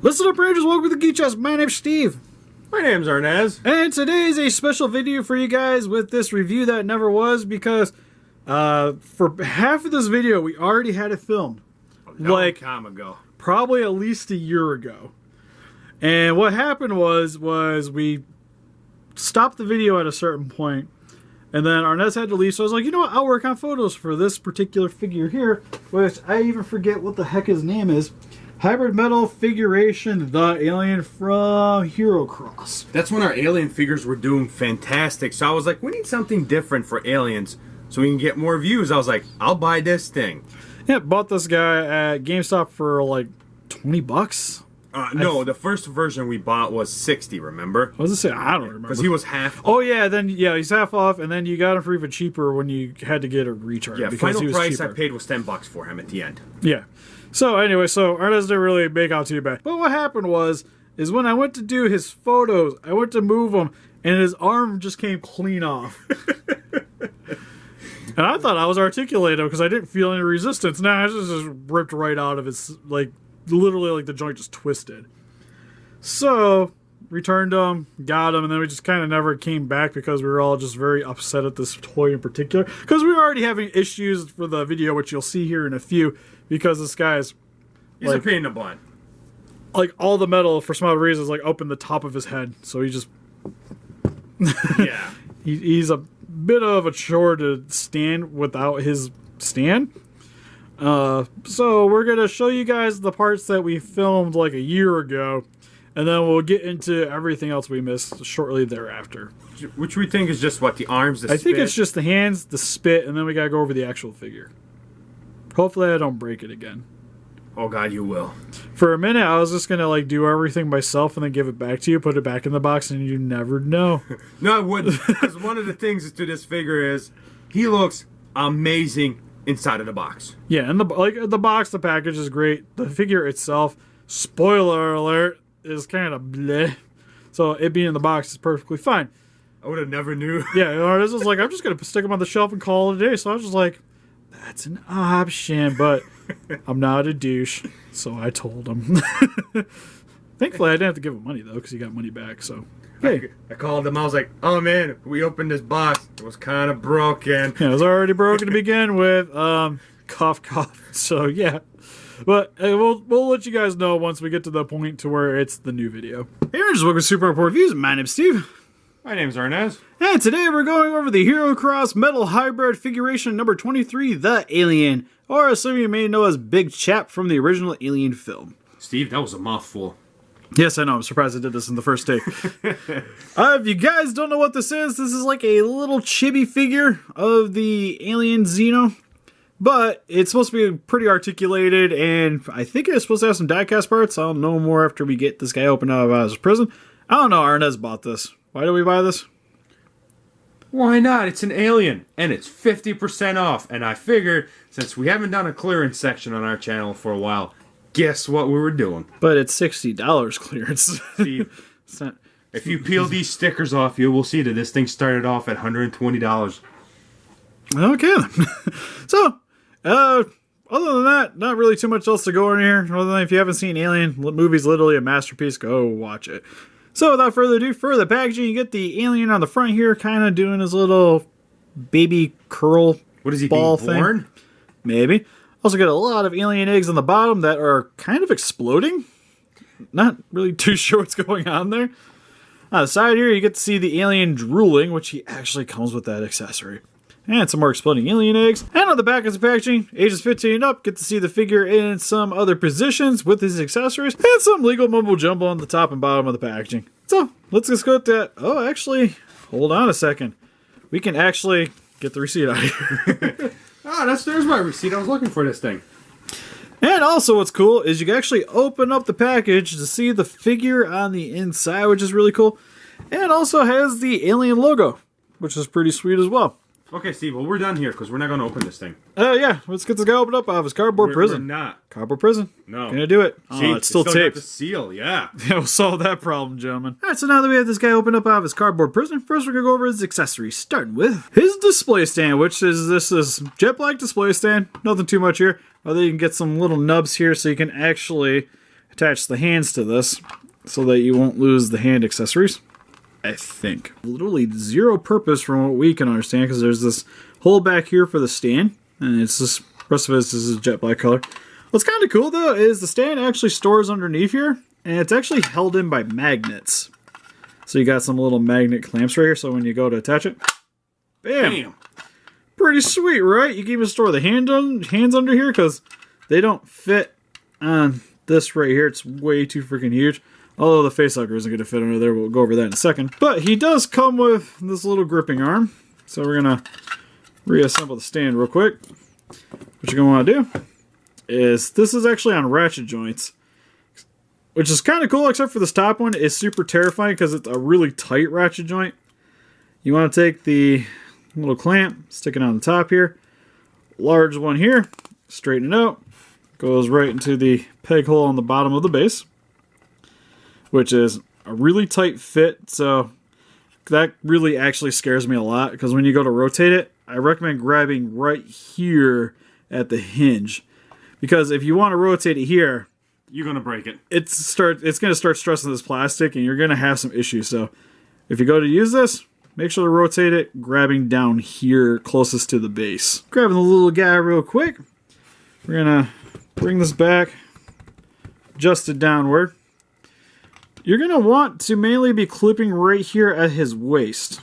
Listen up, Rangers. Welcome to the Geek Chest. My name's Steve. My name's Arnaz. And today is a special video for you guys with this review that never was because for half of this video, we already had it filmed. Like, time ago. Probably at least a year ago. And what happened was we stopped the video at a certain point, and then Arnaz had to leave, so I was like, you know what, I'll work on photos for this particular figure here, which I even forget what the heck his name is. Hybrid Metal Figuration, the alien from Herocross. That's when our alien figures were doing fantastic, so I was like, we need something different for aliens so we can get more views. I was like, I'll buy this thing. Yeah, bought this guy at GameStop for like 20 bucks. No, the first version we bought was 60, remember? What does it say? I don't remember. Because he was half off. Oh, yeah, he's half off, and then you got him for even cheaper when you had to get a return. Yeah, because final price cheaper. I paid was 10 bucks for him at the end. Yeah. So, anyway, Arnaz didn't really make out too bad. But what happened is when I went to do his photos, I went to move him, and his arm just came clean off. And I thought I was articulated because I didn't feel any resistance. Nah, it just ripped right out of his, like, literally, like, the joint just twisted. So, returned him, got him, and then we just kind of never came back because we were all just very upset at this toy in particular. Because we were already having issues for the video, which you'll see here in a few, because this guy's... He's a pain in the butt. Like, all the metal, for some odd reasons, like, up in the top of his head. So he just... Yeah. He's a bit of a chore to stand without his stand. So we're going to show you guys the parts that we filmed like a year ago, and then we'll get into everything else we missed shortly thereafter. Which we think is just, what, the arms, the spit? I think it's just the hands, the spit, and then we got to go over the actual figure. Hopefully I don't break it again. Oh, God, you will. For a minute, I was just going to like do everything myself and then give it back to you, put it back in the box, and you never know. No, I wouldn't. Because one of the things to this figure is he looks amazing inside of the box. Yeah, and the box, the package is great. The figure itself, spoiler alert, is kind of bleh. So it being in the box is perfectly fine. I would have never knew. Yeah, this is like, I'm just going to stick them on the shelf and call it a day. So I was just like, that's an option, but I'm not a douche. So I told him. Thankfully, I didn't have to give him money, though, because he got money back. So hey. I called him. I was like, oh, man, we opened this box. It was kind of broken. Yeah, it was already broken to begin with. Cough, cough. So, yeah. But we'll let you guys know once we get to the point to where it's the new video. Hey, Rangers, welcome to Super Report Reviews. My name's Steve. My name's Arnaz. And today we're going over the Herocross Metal Hybrid Figuration number 23, The Alien, or as some of you may know as Big Chap from the original Alien film. Steve, that was a mouthful. Yes, I know. I'm surprised I did this in the first take. If you guys don't know what this is like a little chibi figure of the Alien Xeno. But it's supposed to be pretty articulated, and I think it's supposed to have some die-cast parts. I'll know more after we get this guy opened out of his prison. I don't know. Arnaz bought this. Why did we buy this? Why not? It's an alien, and it's 50% off. And I figured, since we haven't done a clearance section on our channel for a while, guess what we were doing? But it's $60 clearance. Steve, if you peel these stickers off, you will see that this thing started off at $120. Okay, then. So, other than that, not really too much else to go in here. Other than if you haven't seen Alien, the movie's literally a masterpiece. Go watch it. So, without further ado, for the packaging, you get the Alien on the front here, kind of doing his little baby curl. What is he, ball being born? Thing. Maybe. Also, get a lot of alien eggs on the bottom that are kind of exploding. Not really too sure what's going on there. On the side here, you get to see the alien drooling, which he actually comes with that accessory. And some more exploding alien eggs. And on the back of the packaging, ages 15 and up, get to see the figure in some other positions with his accessories. And some legal mumbo jumbo on the top and bottom of the packaging. So, let's just go with that. Oh, actually, hold on a second. We can actually get the receipt out of here. There's my receipt. I was looking for this thing. And also what's cool is you can actually open up the package to see the figure on the inside, which is really cool. And it also has the Alien logo, which is pretty sweet as well. Okay, Steve, well, we're done here because we're not going to open this thing. Yeah, let's get this guy opened up out of his cardboard prison. We're not. Cardboard prison. No. Gonna do it. See, It's still taped. Got the seal, yeah. Yeah, we'll solve that problem, gentlemen. Alright, so now that we have this guy opened up out of his cardboard prison, first we're gonna go over his accessories, starting with his display stand, which is this jet black display stand. Nothing too much here. Other than you can get some little nubs here so you can actually attach the hands to this so that you won't lose the hand accessories. I think. Literally zero purpose from what we can understand, because there's this hole back here for the stand, and it's just, the rest of it is a jet black color. What's kind of cool though is the stand actually stores underneath here, and it's actually held in by magnets. So you got some little magnet clamps right here, so when you go to attach it, bam! Pretty sweet, right? You can even store the hands under here, because they don't fit on this right here. It's way too freaking huge. Although the facehugger isn't going to fit under there. We'll go over that in a second. But he does come with this little gripping arm. So we're going to reassemble the stand real quick. What you're going to want to do is, this is actually on ratchet joints, which is kind of cool, except for this top one. It's super terrifying because it's a really tight ratchet joint. You want to take the little clamp, stick it on the top here. Large one here, straighten it out. Goes right into the peg hole on the bottom of the base, which is a really tight fit, so that really actually scares me a lot, because when you go to rotate it, I recommend grabbing right here at the hinge, because if you want to rotate it here, you're going to break it. It's going to start stressing this plastic, and you're going to have some issues. So if you go to use this, make sure to rotate it, grabbing down here closest to the base. Grabbing the little guy real quick, we're going to bring this back, adjust it downward. You're going to want to mainly be clipping right here at his waist.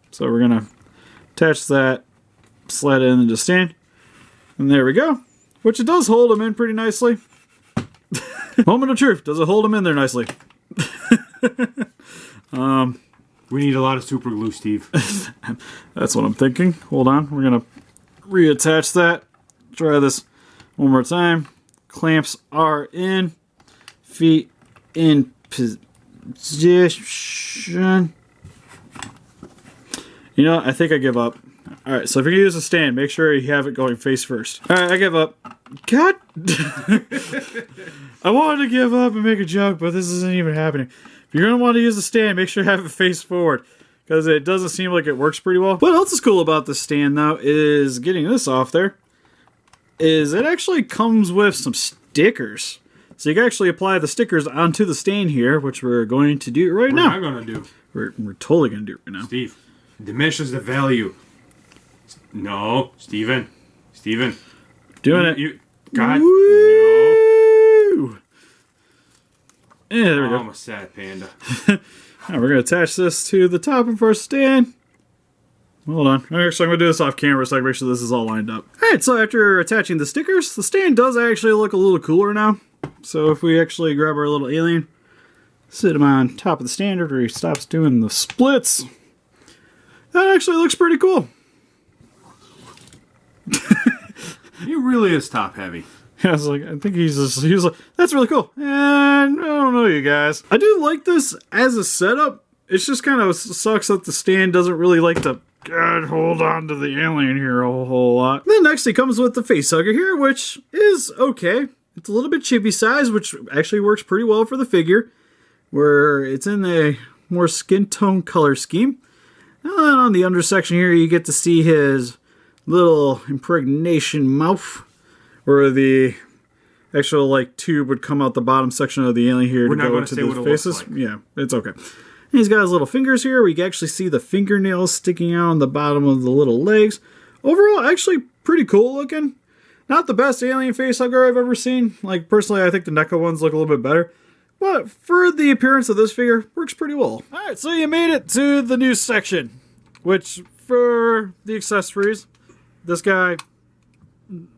So we're going to attach that, slide it into the stand, and there we go. Which it does hold him in pretty nicely. Moment of truth, does it hold him in there nicely? We need a lot of super glue, Steve. That's what I'm thinking. Hold on, we're going to reattach that. Try this one more time. Clamps are in, feet in position. You know, I think I give up. Alright, so if you're going to use a stand, make sure you have it going face first. Alright, I give up. God! I wanted to give up and make a joke, but this isn't even happening. If you're going to want to use the stand, make sure you have it face forward, because it doesn't seem like it works pretty well. What else is cool about the stand, though, is getting this off there, is it actually comes with some stickers. So you can actually apply the stickers onto the stand here, which we're going to do right now. We're not going to do. We're totally going to do it right now. Steve, diminishes the value. No, Steven. Doing it. God, Woo! no. Yeah, there we go. I'm a sad panda. Now we're going to attach this to the top of our stand. Hold on. Actually, I'm going to do this off camera so I can make sure this is all lined up. Alright, so after attaching the stickers, the stand does actually look a little cooler now. So if we actually grab our little alien, sit him on top of the stand after he stops doing the splits, that actually looks pretty cool. He really is top heavy. Yeah, I think he's like, that's really cool. And I don't know, you guys. I do like this as a setup. It's just kind of sucks that the stand doesn't really like to hold on to the alien here a whole lot. Then next he comes with the facehugger here, which is okay. It's a little bit chibi size, which actually works pretty well for the figure, where it's in a more skin tone color scheme. And on the undersection here, you get to see his little impregnation mouth, where the actual like tube would come out the bottom section of the alien here to go into the faces. Yeah, it's okay. And he's got his little fingers here. We can actually see the fingernails sticking out on the bottom of the little legs. Overall, actually pretty cool looking. Not the best alien facehugger I've ever seen. Like, personally, I think the NECA ones look a little bit better. But for the appearance of this figure, works pretty well. Alright, so you made it to the news section, which for the accessories, this guy,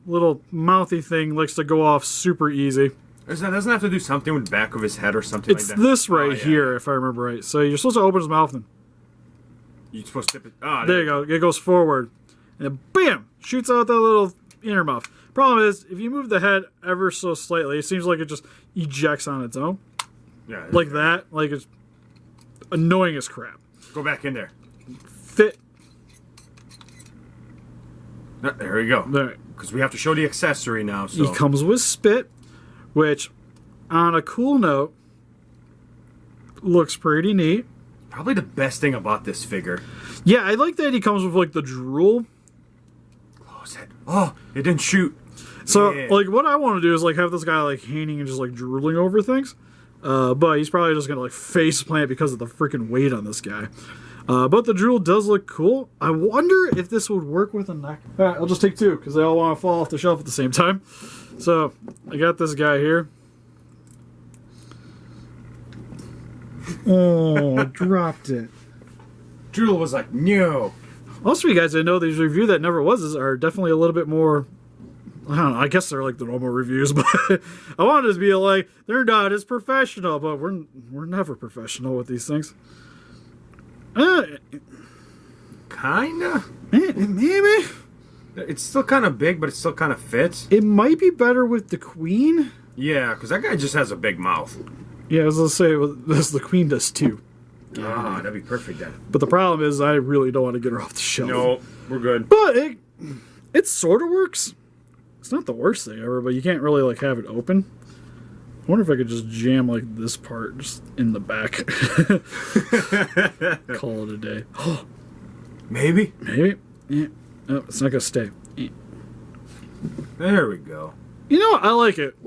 little mouthy thing, likes to go off super easy. Doesn't have to do something with the back of his head or something like that? It's this right here, if I remember right. So you're supposed to open his mouth and... You're supposed to tip it... Oh, there you go. It goes forward. And bam! Shoots out that little inner mouth. Problem is, if you move the head ever so slightly, it seems like it just ejects on its own. Yeah. Like that. Like, it's annoying as crap. Go back in there. Fit. There we go. Because we have to show the accessory now. So. He comes with spit, which, on a cool note, looks pretty neat. Probably the best thing about this figure. Yeah, I like that he comes with, like, the drool. Oh, it didn't shoot. So, Yeah. like, what I want to do is, like, have this guy, like, hanging and just, like, drooling over things. But he's probably just going to, like, face plant because of the freaking weight on this guy. But the drool does look cool. I wonder if this would work with a neck. All right, I'll just take two because they all want to fall off the shelf at the same time. So, I got this guy here. Oh, I dropped it. Drool was like, no. Most of you guys I know these review that never was are definitely a little bit more. I don't know. I guess they're like the normal reviews, but I wanted to be like they're not as professional, but we're never professional with these things. Kinda. Maybe It's still kind of big, but it still kind of fits. it might be better with the queen. Yeah, because that guy just has a big mouth. Yeah, I was gonna say this the queen does too. Ah, that'd be perfect then. But the problem is I really don't want to get her off the shelf. No, we're good. But it sort of works. It's not the worst thing ever, but you can't really like have it open. I wonder if I could just jam like this part just in the back. Call it a day. Maybe. Maybe. Yeah. No, it's not gonna stay. Yeah. There we go. You know what? I like it.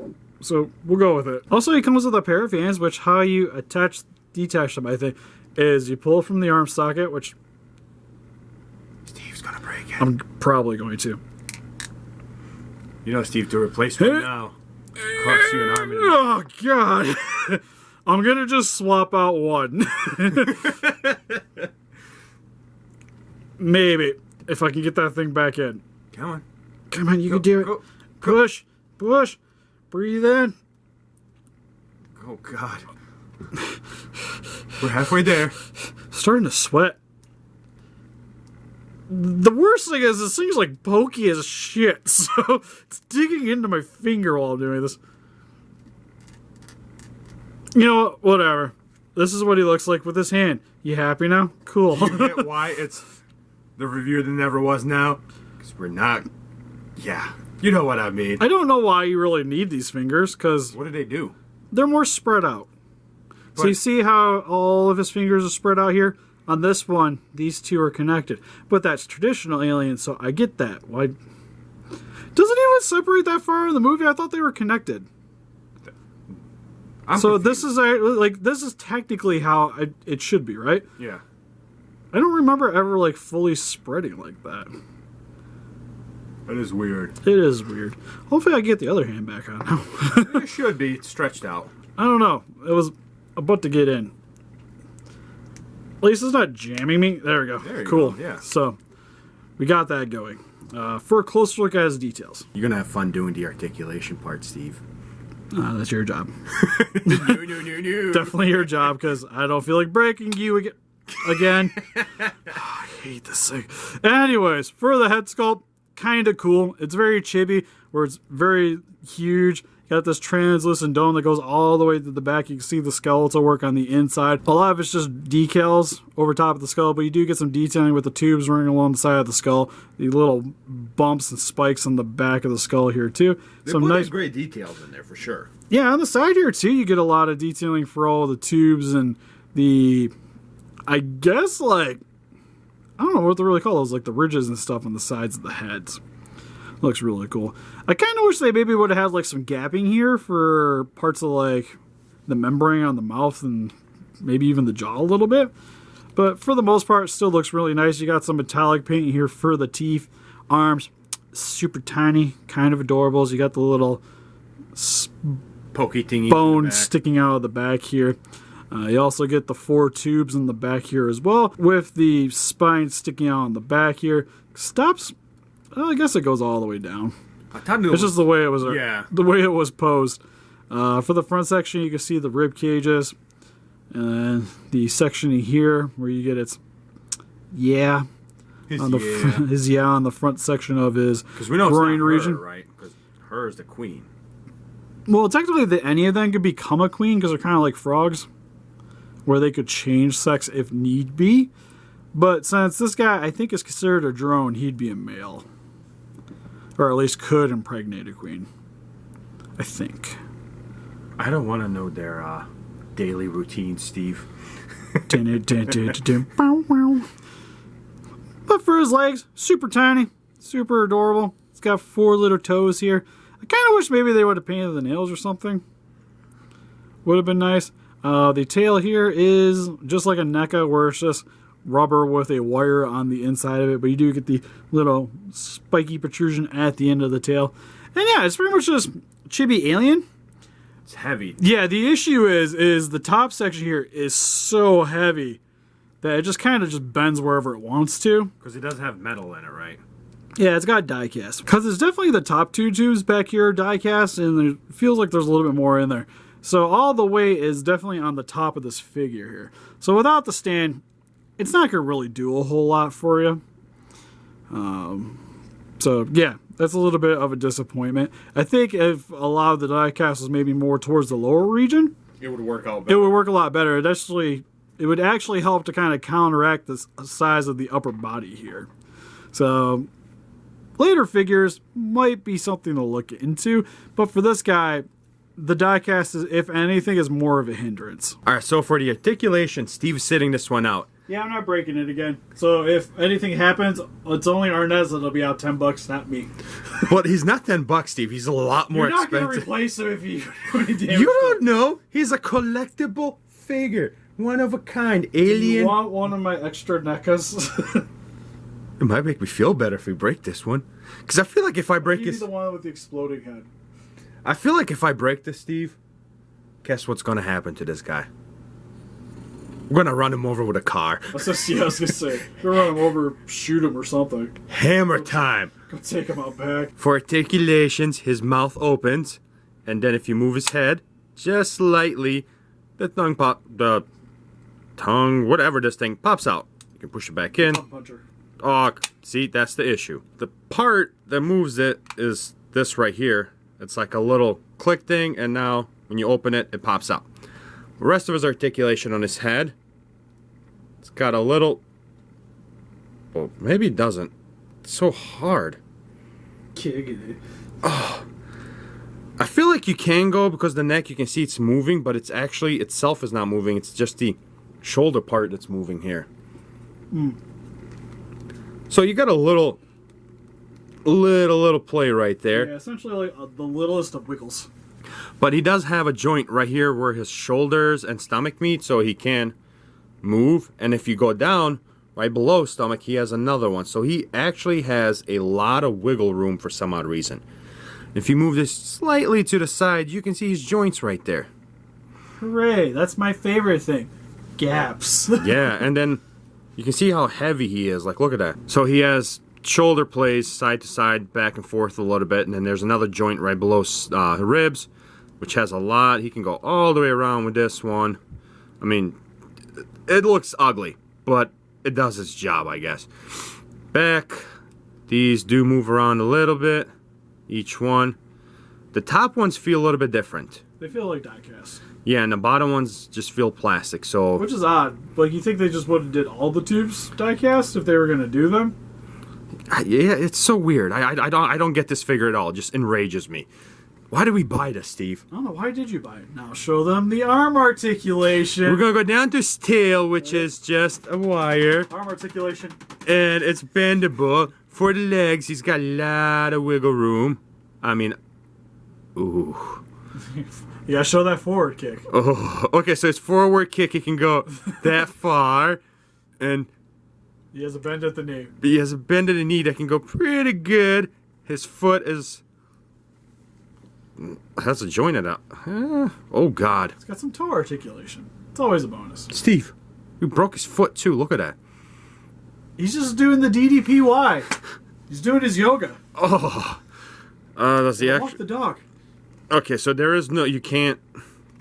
So we'll go with it. Also, it comes with a pair of hands, which how you detach them, I think, is you pull from the arm socket, which Steve's gonna break it. I'm probably going to. You know, Steve, to replace one now, costs you an arm and a Oh, God. I'm going to just swap out one. Maybe. If I can get that thing back in. Come on. Come on, you can do it. Go. Push. Push. Breathe in. Oh, God. We're halfway there. Starting to sweat. The worst thing is this thing's like pokey as shit, so it's digging into my finger while I'm doing this. You know what? Whatever. This is what he looks like with his hand. You happy now? Cool. You get why it's the review that never was now? Because we're not... Yeah. You know what I mean. I don't know why you really need these fingers, because What do they do? they're more spread out. So you see how all of his fingers are spread out here? On this one, these two are connected. But that's traditional Alien, so I get that. Why? Does it even separate that far in the movie? I thought they were connected. So this is like this is technically how it should be, right? Yeah. I don't remember ever like fully spreading like that. That is weird. It is weird. Hopefully I get the other hand back on now. It should be. It's stretched out. I don't know. It was about to get in. At least it's not jamming me. There we go. There you cool. go, yeah. So we got that going. For a closer look at his details. You're going to have fun doing the articulation part, Steve. That's your job. No. Definitely your job, because I don't feel like breaking you again. I hate this thing. Anyways, for the head sculpt, kind of cool. It's very chibi, where it's very huge. Got this translucent dome that goes all the way to the back. You can see the skeletal work on the inside. A lot of it's just decals over top of the skull, but you do get some detailing with the tubes running along the side of the skull. The little bumps and spikes on the back of the skull here too. Some nice great details in there for sure. Yeah, on the side here too, you get a lot of detailing for all the tubes and the, I guess like, I don't know what to really call those, like the ridges and stuff on the sides of the heads. Looks really cool. I kind of wish they maybe would have had like some gapping here for parts of like the membrane on the mouth and maybe even the jaw a little bit. But for the most part, it still looks really nice. You got some metallic paint here for the teeth, arms, super tiny, kind of adorable. So you got the little Pokey thingy. bone sticking out of the back here. You also get the 4 tubes in the back here as well, with the spine sticking out on the back here. Stops. Well, I guess it goes all the way down. It's just the way it was. Yeah. The way it was posed. For the front section, you can see the rib cages, and the section here where you get its on the front section of his because we know groin it's not region, her, right? Because her is the queen. Well, technically, any of them could become a queen because they're kind of like frogs, where they could change sex if need be. But since this guy, I think, is considered a drone, he'd be a male. Or at least could impregnate a queen. I think. I don't want to know their daily routine, Steve. But for his legs, super tiny, super adorable. It's got 4 little toes here. I kind of wish maybe they would have painted the nails or something. Would have been nice. The tail here is just like a NECA, where it's just rubber with a wire on the inside of it, but you do get the little spiky protrusion at the end of the tail. And yeah, it's pretty much just chibi alien. It's heavy. Yeah, the issue is the top section here is so heavy that it just kind of just bends wherever it wants to. Because it does have metal in it, right? Yeah, it's got die cast. Because it's definitely the top two tubes back here die cast, and it feels like there's a little bit more in there. So all the weight is definitely on the top of this figure here. So without the stand, it's not going to really do a whole lot for you. So yeah, that's a little bit of a disappointment. I think if a lot of the die cast was maybe more towards the lower region, it would work out better. It would work a lot better. It would actually help to kind of counteract the size of the upper body here. So later figures might be something to look into, but for this guy, the die-cast, if anything, is more of a hindrance. All right, so for the articulation, Steve's sitting this one out. Yeah, I'm not breaking it again. So if anything happens, it's only Arnez that'll be out $10, not me. But he's not $10, Steve. He's a lot more expensive. You're not going to replace him if you do any damage. You don't know. He's a collectible figure. One of a kind. Alien. You want one of my extra NECAs? It might make me feel better if we break this one. Because I feel like if I break this... the one with the exploding head. I feel like if I break this, Steve, guess what's going to happen to this guy? We're going to run him over with a car. I was going to say. We're going to run him over, shoot him or something. Hammer time. Go take him out back. For articulations, his mouth opens, and then if you move his head just slightly, the tongue, whatever this thing, pops out. You can push it back in. Puncher. Oh, see, that's the issue. The part that moves it is this right here. It's like a little click thing, and now when you open it, it pops out. The rest of his articulation on his head, it's got a little... Well, maybe it doesn't. It's so hard. Oh. I feel like you can go because the neck, you can see it's moving, but it's actually, itself is not moving. It's just the shoulder part that's moving here. So you got a little play right there. Yeah, essentially like the littlest of wiggles. But he does have a joint right here where his shoulders and stomach meet, so he can move. And if you go down right below stomach, he has another one. So he actually has a lot of wiggle room for some odd reason. If you move this slightly to the side, you can see his joints right there. Hooray, that's my favorite thing. Gaps. Yeah, and then you can see how heavy he is. Like, look at that. So he has shoulder plays side to side, back and forth a little bit, and then there's another joint right below ribs, which has a lot. He can go all the way around with this one. I mean, it looks ugly, but it does its job, I guess. Back, these do move around a little bit, each one. The top ones feel a little bit different. They feel like die-cast. Yeah, and the bottom ones just feel plastic, so... Which is odd. Like, you think they just would have did all the tubes die-cast if they were going to do them? Yeah, it's so weird. I don't get this figure at all. It just enrages me. Why did we buy this, Steve? I don't know. Why did you buy it? Now show them the arm articulation. We're going to go down to his tail, which is just a wire. Arm articulation. And it's bendable. For the legs, he's got a lot of wiggle room. I mean, ooh. You gotta show that forward kick. Oh, okay, so his forward kick, he can go that far. And he has a bend at the knee. He has a bend at the knee that can go pretty good. His foot is... has a joint in it. Oh, God. It's got some toe articulation. It's always a bonus. Steve, you broke his foot, too. Look at that. He's just doing the DDPY. He's doing his yoga. Oh. That's the Walk the dog. Okay, so there is no... You can't...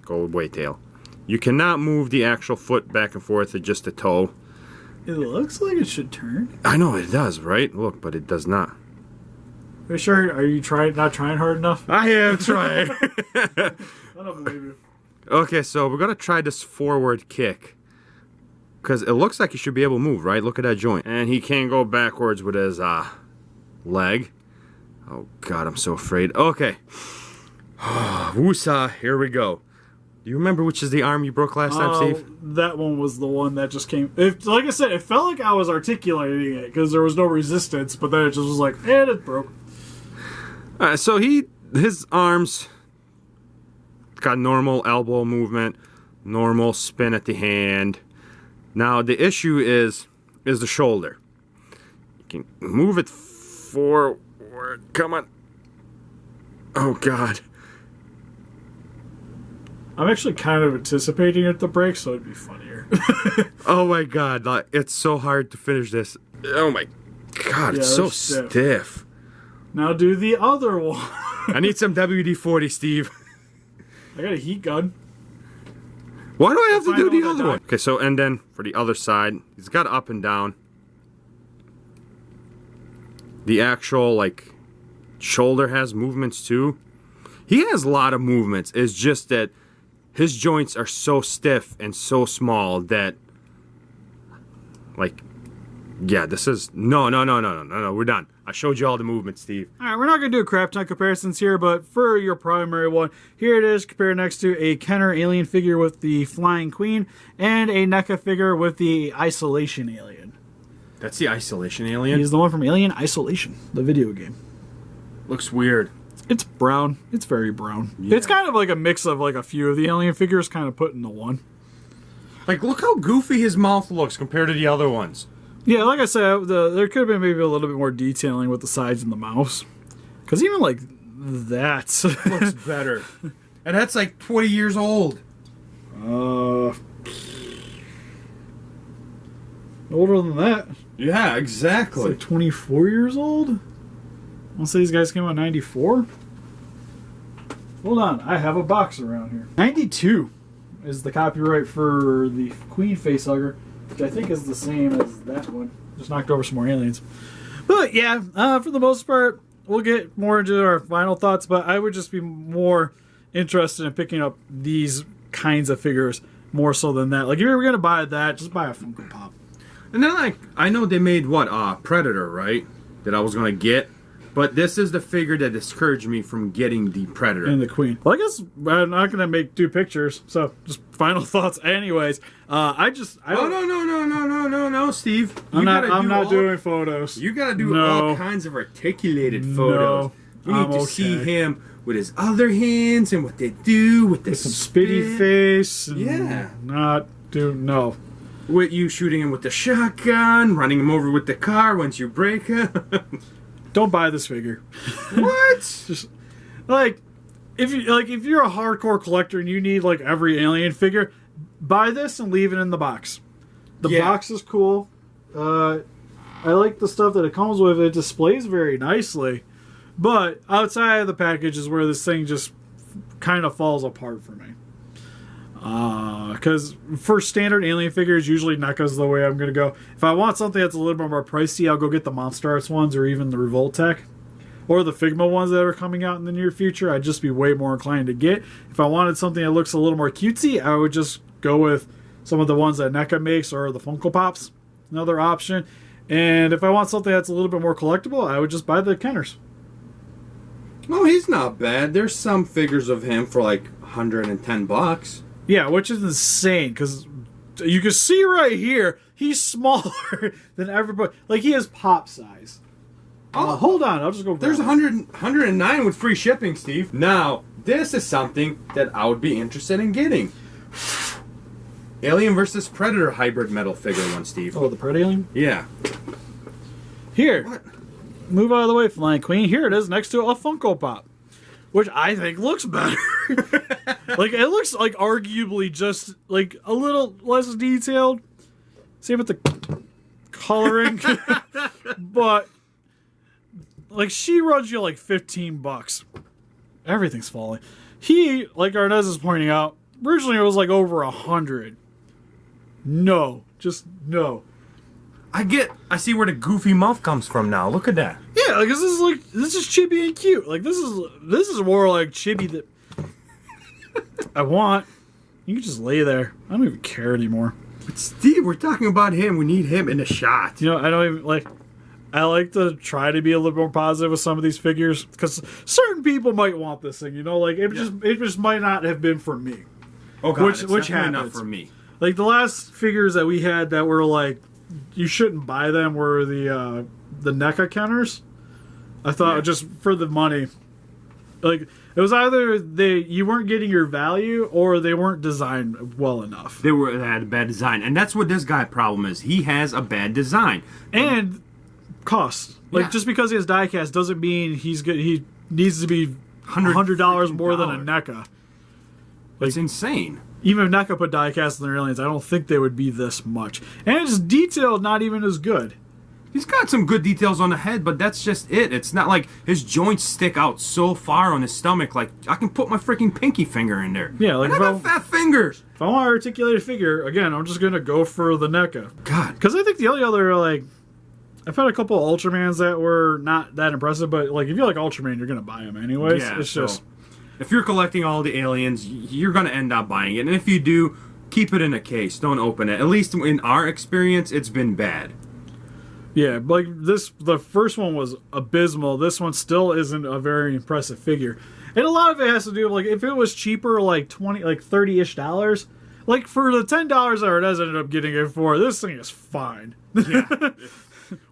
Go away, tail. You cannot move the actual foot back and forth to just the toe. It looks like it should turn. I know it does, right? Look, but it does not. Are you sure? Are you not trying hard enough? I am trying. I don't believe you. Okay, so we're going to try this forward kick. Because it looks like he should be able to move, right? Look at that joint. And he can go backwards with his leg. Oh, God, I'm so afraid. Okay. Woosah, here we go. Do you remember which is the arm you broke last time, Steve? That one was the one that just came... like I said, it felt like I was articulating it because there was no resistance, but then it just was like, and it broke. So he his arms got normal elbow movement, normal spin at the hand. Now the issue is the shoulder. You can move it forward. Come on. Oh God. I'm actually kind of anticipating it to break, so it'd be funnier. Oh my God, like, it's so hard to finish this. Oh my God, Yeah, it's so they're stiff. Now do the other one. I need some WD-40, Steve. I got a heat gun. Why do I have to do Final the other one. one? Okay, so and then for the other side, he's got up and down. The actual like shoulder has movements too. He has a lot of movements. It's just that his joints are so stiff and so small that, like, yeah, this is no. We're done. I showed you all the movements, Steve. All right, we're not going to do crap ton comparisons here, but for your primary one, here it is compared next to a Kenner alien figure with the Flying Queen and a NECA figure with the Isolation alien. That's the Isolation alien. He's the one from Alien Isolation, the video game. Looks weird. It's brown. It's very brown. Yeah. It's kind of like a mix of like a few of the alien figures kind of put into one. Like, look how goofy his mouth looks compared to the other ones. Yeah, like I said, there could have been maybe a little bit more detailing with the sides and the mouths. Because even like that Looks better. And that's like 20 years old. older than that. Yeah, It's exactly. like 24 years old? I want to say these guys came out in 94? Hold on, I have a box around here. 92 is the copyright for the Queen Facehugger, which I think is the same as that one. Just knocked over some more aliens. But yeah, for the most part, we'll get more into our final thoughts, but I would just be more interested in picking up these kinds of figures more so than that. Like, if you were going to buy that, just buy a Funko Pop. And then, like, I know they made what? Predator, right? That I was going to get. But this is the figure that discouraged me from getting the Predator. And the Queen. Well, I guess I'm not going to make two pictures, so just final thoughts anyways. I don't... No, Steve. I'm not doing photos. You gotta do all kinds of articulated photos. We need to see him with his other hands and what they do with the Some spitty face. And Yeah. No. With you shooting him with the shotgun, running him over with the car once you break him. Don't buy this figure. What? Just if you're a hardcore collector and you need like every alien figure, buy this and leave it in the box. The box is cool. I like the stuff that it comes with. It displays very nicely, but outside of the package is where this thing just kind of falls apart for me. Because for standard alien figures, usually NECA's the way I'm going to go. If I want something that's a little bit more pricey, I'll go get the Monster Arts ones or even the Revoltech. Or the Figma ones that are coming out in the near future. I'd just be way more inclined to get. If I wanted something that looks a little more cutesy, I would just go with some of the ones that NECA makes or the Funko Pops. Another option. And if I want something that's a little bit more collectible, I would just buy the Kenners. Oh, he's not bad. There's some figures of him for like $110. Yeah, which is insane because you can see right here, he's smaller than everybody. Like, he has pop size. Hold on, I'll just go. There's 109 with free shipping, Steve. Now, this is something that I would be interested in getting. Alien versus Predator hybrid metal figure one, Steve. Oh, the Predator alien? Yeah. Here. What? Move out of the way, Flying Queen. Here it is next to a Funko Pop, which I think looks better. Like, it looks like arguably just like a little less detailed. Same with the coloring. But like, she runs you like $15. Everything's falling. He, like Arnez is pointing out, originally it was like over 100. No, just no. I see where the goofy mouth comes from now. Look at that. Yeah, like this is chibi and cute. Like this is more like chibi that I want. You can just lay there. I don't even care anymore. But Steve, we're talking about him. We need him in the shot. You know, I don't even like. I like to try to be a little more positive with some of these figures because certain people might want this thing. You know, like it just might not have been for me. Oh God, which happens not happens for me. Like the last figures that we had that were like, you shouldn't buy them were the NECA counters. I thought just for the money, Like, it was either you weren't getting your value or they weren't designed well enough. They had a bad design, and that's what this guy's problem is. He has a bad design and cost. Like, just because he has diecast doesn't mean he's good. He needs to be $100 more than a NECA. It's insane. Even if NECA put diecast in their aliens, I don't think they would be this much. And it's detailed, not even as good. He's got some good details on the head, but that's just it. It's not like his joints stick out so far on his stomach. Like, I can put my freaking pinky finger in there. Yeah, like I got fat fingers. If I want to articulate a figure, again, I'm just going to go for the NECA. God. Because I think the only other, like, I've had a couple of Ultramans that were not that impressive, but, like, if you like Ultraman, you're going to buy them anyways. Yeah, it's just... If you're collecting all the aliens, you're going to end up buying it. And if you do, keep it in a case. Don't open it. At least in our experience, it's been bad. Yeah, like the first one was abysmal. This one still isn't a very impressive figure. And a lot of it has to do with, like, if it was cheaper, like $30-ish, like for the $10 I ended up getting it for, this thing is fine. Yeah.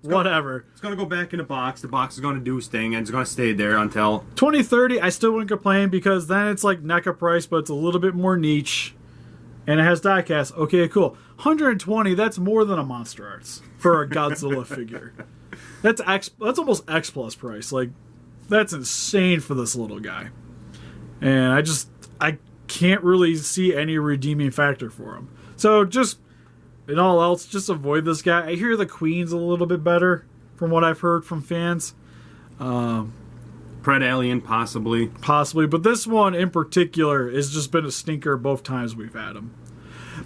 Whatever. It's going to go back in the box. The box is going to do its thing, and it's going to stay there until... 20-30, I still wouldn't complain because then it's like NECA price, but it's a little bit more niche. And it has diecast. Okay, cool. 120, that's more than a Monster Arts for a Godzilla figure. That's almost X plus price. Like, that's insane for this little guy. And I can't really see any redeeming factor for him. So just, in all else, just avoid this guy. I hear the Queen's a little bit better from what I've heard from fans. Pred Alien, possibly. Possibly, but this one in particular has just been a stinker both times we've had him.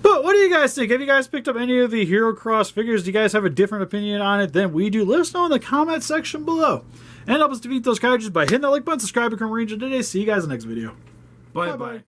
But what do you guys think? Have you guys picked up any of the Herocross figures? Do you guys have a different opinion on it than we do? Let us know in the comment section below. And help us defeat those characters by hitting that like button, subscribe, become a Ranger today. See you guys in the next video. Bye-bye.